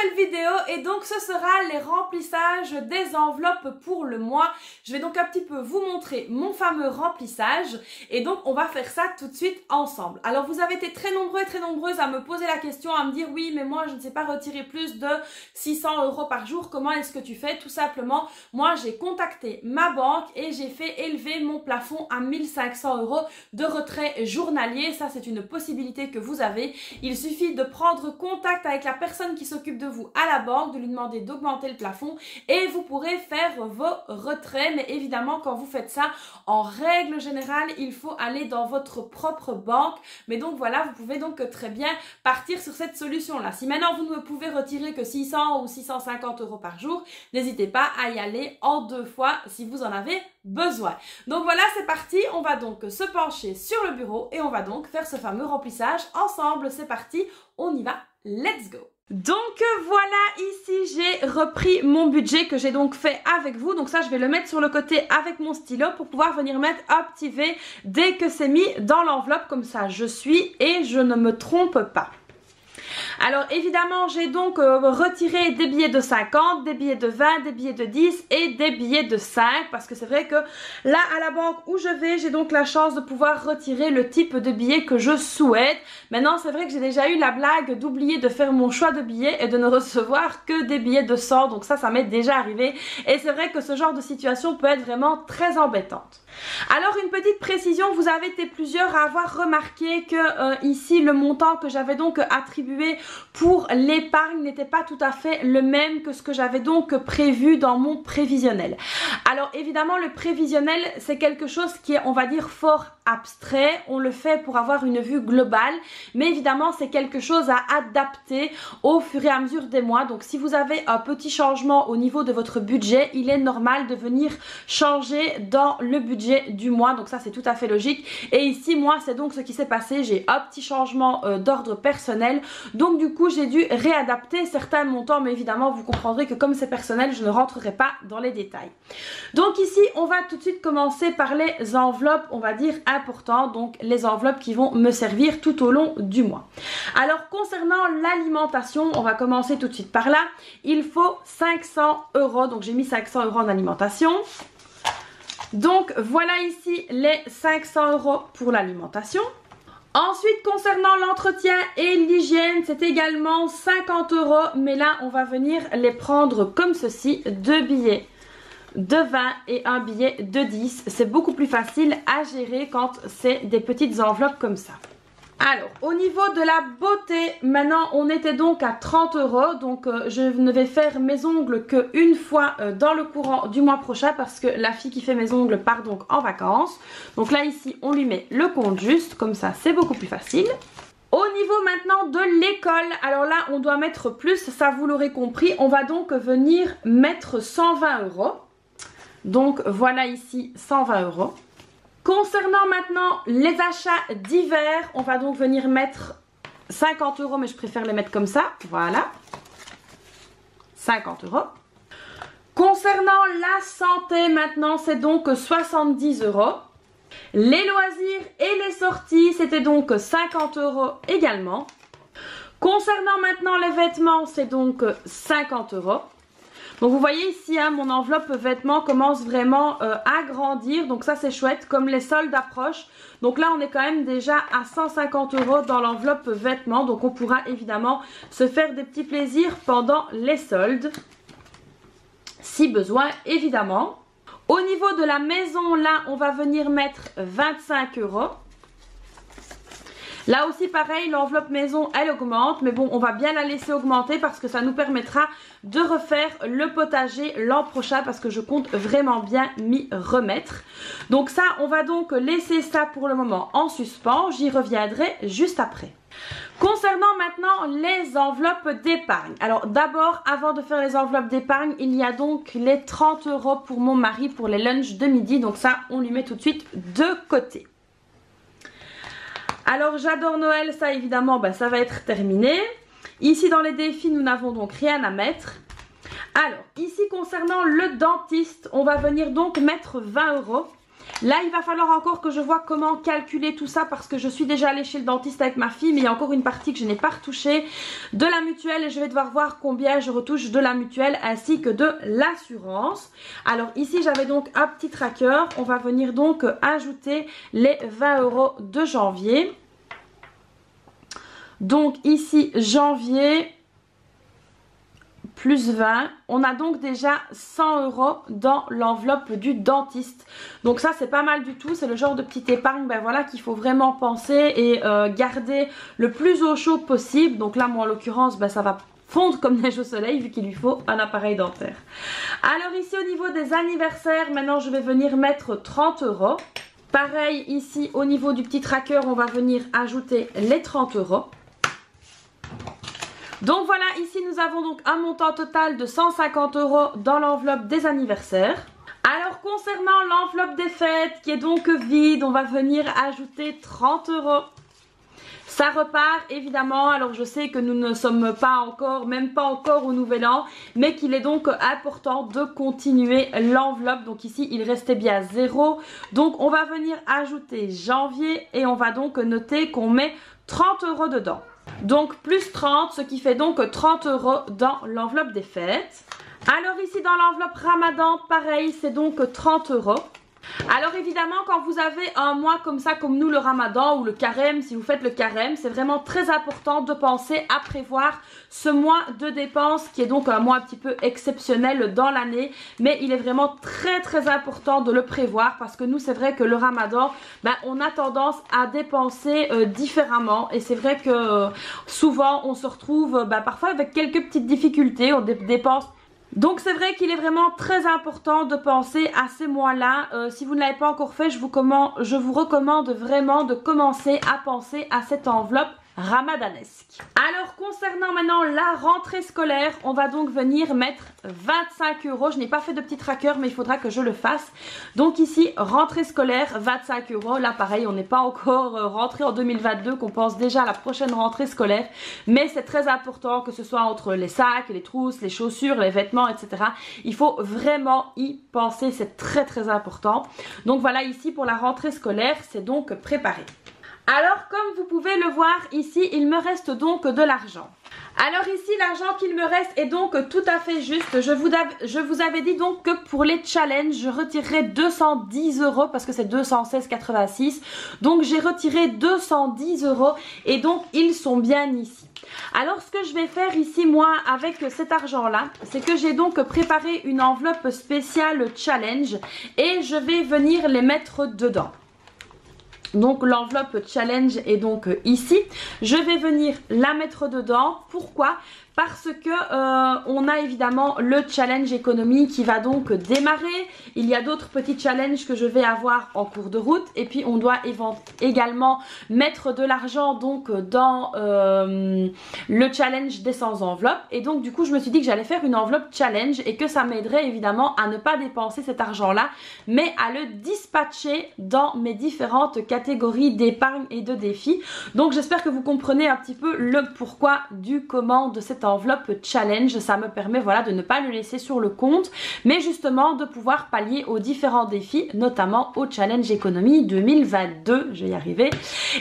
nouvelle vidéo et donc ce sera les remplissages des enveloppes pour le mois. Je vais donc un petit peu vous montrer mon fameux remplissage et donc on va faire ça tout de suite ensemble. Alors vous avez été très nombreux et très nombreuses à me poser la question, à me dire oui mais moi je ne sais pas retirer plus de 600 € par jour, comment est-ce que tu fais? Tout simplement, moi j'ai contacté ma banque et j'ai fait élever mon plafond à 1500 € de retrait journalier. Ça c'est une possibilité que vous avez. Il suffit de prendre contact avec la personne qui s'occupe de vous à la banque, de lui demander d'augmenter le plafond et vous pourrez faire vos retraits. Mais évidemment, quand vous faites ça, en règle générale, il faut aller dans votre propre banque. Mais donc voilà, vous pouvez donc très bien partir sur cette solution-là. Si maintenant vous ne pouvez retirer que 600 ou 650 € par jour, n'hésitez pas à y aller en 2 fois si vous en avez besoin. Donc voilà, c'est parti. On va donc se pencher sur le bureau et on va donc faire ce fameux remplissage ensemble. C'est parti, on y va. Let's go! Donc voilà, ici j'ai repris mon budget que j'ai donc fait avec vous. Donc ça je vais le mettre sur le côté avec mon stylo pour pouvoir venir mettre un petit V dès que c'est mis dans l'enveloppe. Comme ça je suis et je ne me trompe pas. Alors évidemment j'ai donc retiré des billets de 50, des billets de 20, des billets de 10 et des billets de 5 parce que c'est vrai que là à la banque où je vais j'ai donc la chance de pouvoir retirer le type de billet que je souhaite. Maintenant c'est vrai que j'ai déjà eu la blague d'oublier de faire mon choix de billets et de ne recevoir que des billets de 100, donc ça m'est déjà arrivé et c'est vrai que ce genre de situation peut être vraiment très embêtante. Alors une petite précision, vous avez été plusieurs à avoir remarqué que ici le montant que j'avais donc attribué pour l'épargne n'était pas tout à fait le même que ce que j'avais donc prévu dans mon prévisionnel. Alors évidemment le prévisionnel c'est quelque chose qui est on va dire fort abstrait, on le fait pour avoir une vue globale mais évidemment c'est quelque chose à adapter au fur et à mesure des mois. Donc si vous avez un petit changement au niveau de votre budget, il est normal de venir changer dans le budget du mois, donc ça c'est tout à fait logique. Et ici moi c'est donc ce qui s'est passé, j'ai un petit changement d'ordre personnel, donc du coup j'ai dû réadapter certains montants, mais évidemment vous comprendrez que comme c'est personnel je ne rentrerai pas dans les détails. Donc ici on va tout de suite commencer par les enveloppes on va dire importantes, donc les enveloppes qui vont me servir tout au long du mois. Alors concernant l'alimentation, on va commencer tout de suite par là. Il faut 500 €, donc j'ai mis 500 € en alimentation. Donc voilà ici les 500 € pour l'alimentation. Ensuite concernant l'entretien et l'hygiène c'est également 50 €, mais là on va venir les prendre comme ceci, 2 billets de 20 et un billet de 10. C'est beaucoup plus facile à gérer quand c'est des petites enveloppes comme ça. Alors, au niveau de la beauté, maintenant on était donc à 30 €, donc je ne vais faire mes ongles qu'une fois dans le courant du mois prochain parce que la fille qui fait mes ongles part donc en vacances. Donc là ici on lui met le compte juste, comme ça c'est beaucoup plus facile. Au niveau maintenant de l'école, alors là on doit mettre plus, ça vous l'aurez compris, on va donc venir mettre 120 €. Donc voilà ici 120 €. Concernant maintenant les achats d'hiver, on va donc venir mettre 50 €, mais je préfère les mettre comme ça, voilà, 50 €. Concernant la santé maintenant, c'est donc 70 €. Les loisirs et les sorties, c'était donc 50 € également. Concernant maintenant les vêtements, c'est donc 50 €. Donc vous voyez ici hein, mon enveloppe vêtements commence vraiment à grandir, donc ça c'est chouette comme les soldes approchent. Donc là on est quand même déjà à 150 € dans l'enveloppe vêtements, donc on pourra évidemment se faire des petits plaisirs pendant les soldes si besoin évidemment. Au niveau de la maison là on va venir mettre 25 €. Là aussi pareil, l'enveloppe maison elle augmente, mais bon on va bien la laisser augmenter parce que ça nous permettra de refaire le potager l'an prochain parce que je compte vraiment bien m'y remettre. Donc ça on va donc laisser ça pour le moment en suspens, j'y reviendrai juste après. Concernant maintenant les enveloppes d'épargne, alors d'abord avant de faire les enveloppes d'épargne il y a donc les 30 € pour mon mari pour les lunchs de midi, donc ça on lui met tout de suite de côté. Alors j'adore Noël, ça évidemment ça va être terminé. Ici dans les défis nous n'avons donc rien à mettre. Alors ici concernant le dentiste on va venir donc mettre 20 €. Là, il va falloir encore que je vois comment calculer tout ça parce que je suis déjà allée chez le dentiste avec ma fille, mais il y a encore une partie que je n'ai pas retouchée de la mutuelle et je vais devoir voir combien je retouche de la mutuelle ainsi que de l'assurance. Alors ici, j'avais donc un petit tracker. On va venir donc ajouter les 20 € de janvier. Donc ici, janvier plus 20, on a donc déjà 100 € dans l'enveloppe du dentiste. Donc ça c'est pas mal du tout, c'est le genre de petite épargne voilà, qu'il faut vraiment penser et garder le plus au chaud possible. Donc là moi en l'occurrence ça va fondre comme neige au soleil vu qu'il lui faut un appareil dentaire. Alors ici au niveau des anniversaires, maintenant je vais venir mettre 30 €. Pareil ici au niveau du petit tracker, on va venir ajouter les 30 €. Donc voilà, ici nous avons donc un montant total de 150 € dans l'enveloppe des anniversaires. Alors concernant l'enveloppe des fêtes qui est donc vide, on va venir ajouter 30 €. Ça repart évidemment, alors je sais que nous ne sommes pas encore, même pas encore au nouvel an, mais qu'il est donc important de continuer l'enveloppe. Donc ici il restait bien 0. Donc on va venir ajouter janvier et on va donc noter qu'on met 30 € dedans. Donc plus 30, ce qui fait donc 30 € dans l'enveloppe des fêtes. Alors ici dans l'enveloppe Ramadan, pareil, c'est donc 30 €. Alors évidemment quand vous avez un mois comme ça, comme nous le Ramadan ou le carême, si vous faites le carême, c'est vraiment très important de penser à prévoir ce mois de dépenses qui est donc un mois un petit peu exceptionnel dans l'année. Mais il est vraiment très important de le prévoir parce que nous c'est vrai que le Ramadan, on a tendance à dépenser différemment. Et c'est vrai que souvent on se retrouve parfois avec quelques petites difficultés, on dépense. Donc c'est vrai qu'il est vraiment très important de penser à ces mois-là. Si vous ne l'avez pas encore fait, je vous recommande vraiment de commencer à penser à cette enveloppe ramadanesque. Alors concernant maintenant la rentrée scolaire, on va donc venir mettre 25 €. Je n'ai pas fait de petit tracker mais il faudra que je le fasse. Donc ici rentrée scolaire 25 €. Là pareil, on n'est pas encore rentré en 2022, qu'on pense déjà à la prochaine rentrée scolaire. Mais c'est très important que ce soit entre les sacs, les trousses, les chaussures, les vêtements, etc. Il faut vraiment y penser, c'est très important. Donc voilà, ici pour la rentrée scolaire, c'est donc préparé. Alors comme vous pouvez le voir ici, il me reste donc de l'argent. Alors ici l'argent qu'il me reste est donc tout à fait juste. Je vous avais dit donc que pour les challenges je retirerai 210 € parce que c'est 216,86. Donc j'ai retiré 210 € et donc ils sont bien ici. Alors ce que je vais faire ici moi avec cet argent là, c'est que j'ai donc préparé une enveloppe spéciale challenge et je vais venir les mettre dedans. Donc l'enveloppe challenge est donc ici. Je vais venir la mettre dedans. Pourquoi ? Parce que on a évidemment le challenge économie qui va donc démarrer. Il y a d'autres petits challenges que je vais avoir en cours de route. Et puis on doit également mettre de l'argent donc dans le challenge des 100 enveloppes. Et donc du coup je me suis dit que j'allais faire une enveloppe challenge et que ça m'aiderait évidemment à ne pas dépenser cet argent là, mais à le dispatcher dans mes différentes catégories d'épargne et de défis. Donc j'espère que vous comprenez un petit peu le pourquoi du comment de cette enveloppe challenge. Ça me permet voilà de ne pas le laisser sur le compte, mais justement de pouvoir pallier aux différents défis, notamment au challenge économie 2022, je vais y arriver.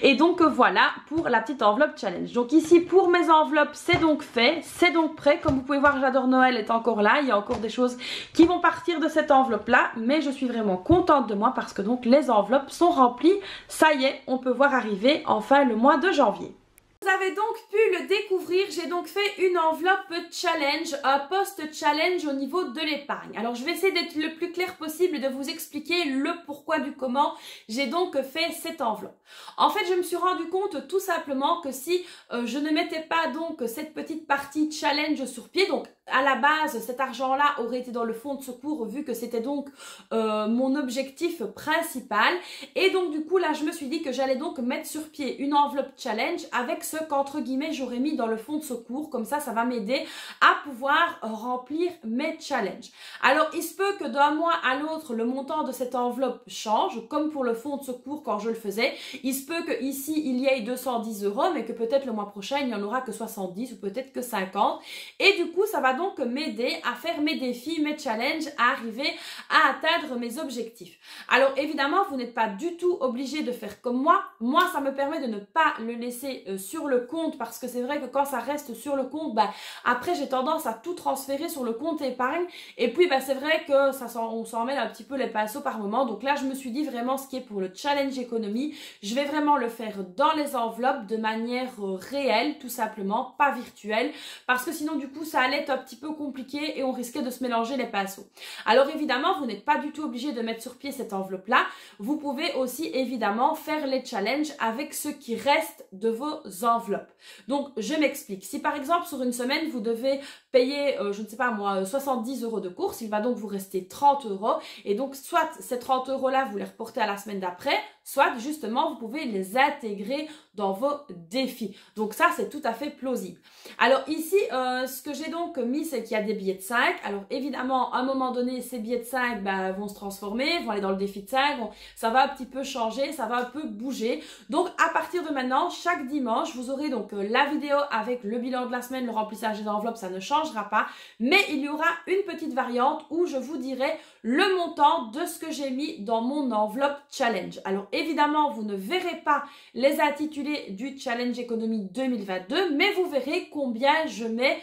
Et donc voilà pour la petite enveloppe challenge. Donc ici pour mes enveloppes c'est donc fait, c'est donc prêt. Comme vous pouvez voir, j'adore Noël est encore là, il y a encore des choses qui vont partir de cette enveloppe là, mais je suis vraiment contente de moi parce que donc les enveloppes sont remplies. Ça y est, on peut voir arriver enfin le mois de janvier. Vous avez donc pu le découvrir, j'ai donc fait une enveloppe challenge, un post-challenge au niveau de l'épargne. Alors je vais essayer d'être le plus clair possible et de vous expliquer le pourquoi du comment j'ai donc fait cette enveloppe. En fait, je me suis rendu compte tout simplement que si je ne mettais pas donc cette petite partie challenge sur pied, donc à la base cet argent-là aurait été dans le fonds de secours vu que c'était donc mon objectif principal. Et donc du coup là je me suis dit que j'allais donc mettre sur pied une enveloppe challenge avec ce ce qu'entre guillemets j'aurais mis dans le fonds de secours. Comme ça va m'aider à pouvoir remplir mes challenges. Alors, il se peut que d'un mois à l'autre, le montant de cette enveloppe change, comme pour le fonds de secours quand je le faisais. Il se peut que ici il y ait 210 €, mais que peut-être le mois prochain, il n'y en aura que 70 ou peut-être que 50. Et du coup, ça va donc m'aider à faire mes défis, mes challenges, à arriver à atteindre mes objectifs. Alors, évidemment, vous n'êtes pas du tout obligé de faire comme moi. Moi, ça me permet de ne pas le laisser sur le compte parce que c'est vrai que quand ça reste sur le compte, après, j'ai tendance à tout transférer sur le compte épargne. Et puis, c'est vrai que on s'en mêle un petit peu les pinceaux par moment. Donc là, je me suis dit vraiment ce qui est pour le challenge économie, je vais vraiment le faire dans les enveloppes de manière réelle, tout simplement, pas virtuelle. Parce que sinon, du coup, ça allait être un petit peu compliqué et on risquait de se mélanger les pinceaux. Alors évidemment, vous n'êtes pas du tout obligé de mettre sur pied cette enveloppe-là. Vous pouvez aussi évidemment faire les challenges avec ce qui reste de vos enveloppes. Donc, je m'explique. Si par exemple, sur une semaine, vous devez payer, je ne sais pas moi, 70 € de course, il va donc vous rester 30 €. Et donc, soit ces 30 € là, vous les reportez à la semaine d'après, soit justement, vous pouvez les intégrer dans vos défis. Donc ça, c'est tout à fait plausible. Alors ici, ce que j'ai donc mis, c'est qu'il y a des billets de 5. Alors évidemment, à un moment donné, ces billets de 5 vont se transformer, vont aller dans le défi de 5. Bon, ça va un petit peu changer, ça va un peu bouger. Donc à partir de maintenant, chaque dimanche, vous aurez donc la vidéo avec le bilan de la semaine, le remplissage des enveloppes, ça ne changera pas. Mais il y aura une petite variante où je vous dirai le montant de ce que j'ai mis dans mon enveloppe challenge. Alors évidemment, vous ne verrez pas les intitulés du challenge économie 2022, mais vous verrez combien je mets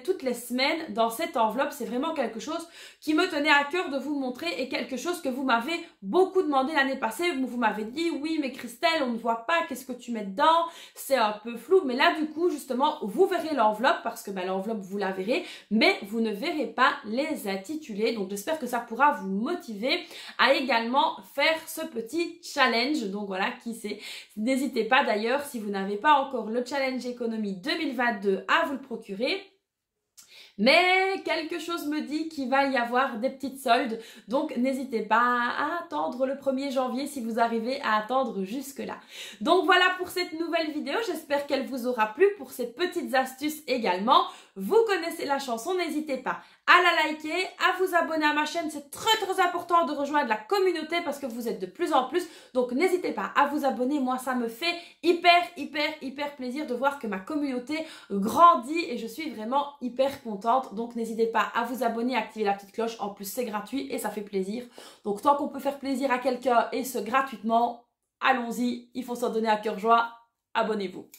toutes les semaines dans cette enveloppe. C'est vraiment quelque chose qui me tenait à cœur de vous montrer et quelque chose que vous m'avez beaucoup demandé l'année passée. Vous m'avez dit, oui, mais Christelle, on ne voit pas, qu'est-ce que tu mets dedans? C'est un peu flou. Mais là, du coup, justement, vous verrez l'enveloppe parce que l'enveloppe, vous la verrez, mais vous ne verrez pas les intitulés. Donc, j'espère que ça pourra vous motiver à également faire ce petit challenge. Donc, voilà, qui sait. N'hésitez pas d'ailleurs, si vous n'avez pas encore le challenge économie 2022, à vous le procurer. Mais quelque chose me dit qu'il va y avoir des petites soldes, donc n'hésitez pas à attendre le 1er janvier si vous arrivez à attendre jusque-là. Donc voilà pour cette nouvelle vidéo, j'espère qu'elle vous aura plu, pour ces petites astuces également. Vous connaissez la chanson, n'hésitez pas à la liker, à vous abonner à ma chaîne, c'est très important de rejoindre la communauté parce que vous êtes de plus en plus, donc n'hésitez pas à vous abonner, moi ça me fait hyper plaisir de voir que ma communauté grandit et je suis vraiment hyper contente, donc n'hésitez pas à vous abonner, à activer la petite cloche, en plus c'est gratuit et ça fait plaisir, donc tant qu'on peut faire plaisir à quelqu'un et ce gratuitement, allons-y, il faut s'en donner à cœur joie. Abonnez-vous.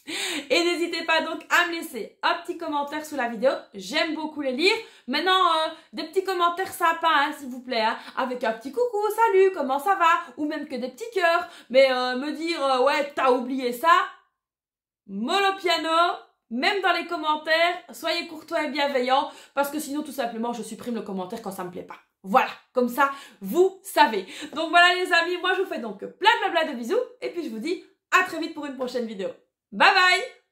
Et n'hésitez pas donc à me laisser un petit commentaire sous la vidéo. J'aime beaucoup les lire. Maintenant, des petits commentaires sympas, hein, s'il vous plaît. Hein, avec un petit coucou, salut, comment ça va? Ou même que des petits cœurs. Mais me dire, ouais, t'as oublié ça. Mollo piano. Même dans les commentaires, soyez courtois et bienveillants. Parce que sinon, tout simplement, je supprime le commentaire quand ça me plaît pas. Voilà, comme ça, vous savez. Donc voilà les amis, moi je vous fais donc plein de bisous. Et puis je vous dis à très vite pour une prochaine vidéo. Bye bye!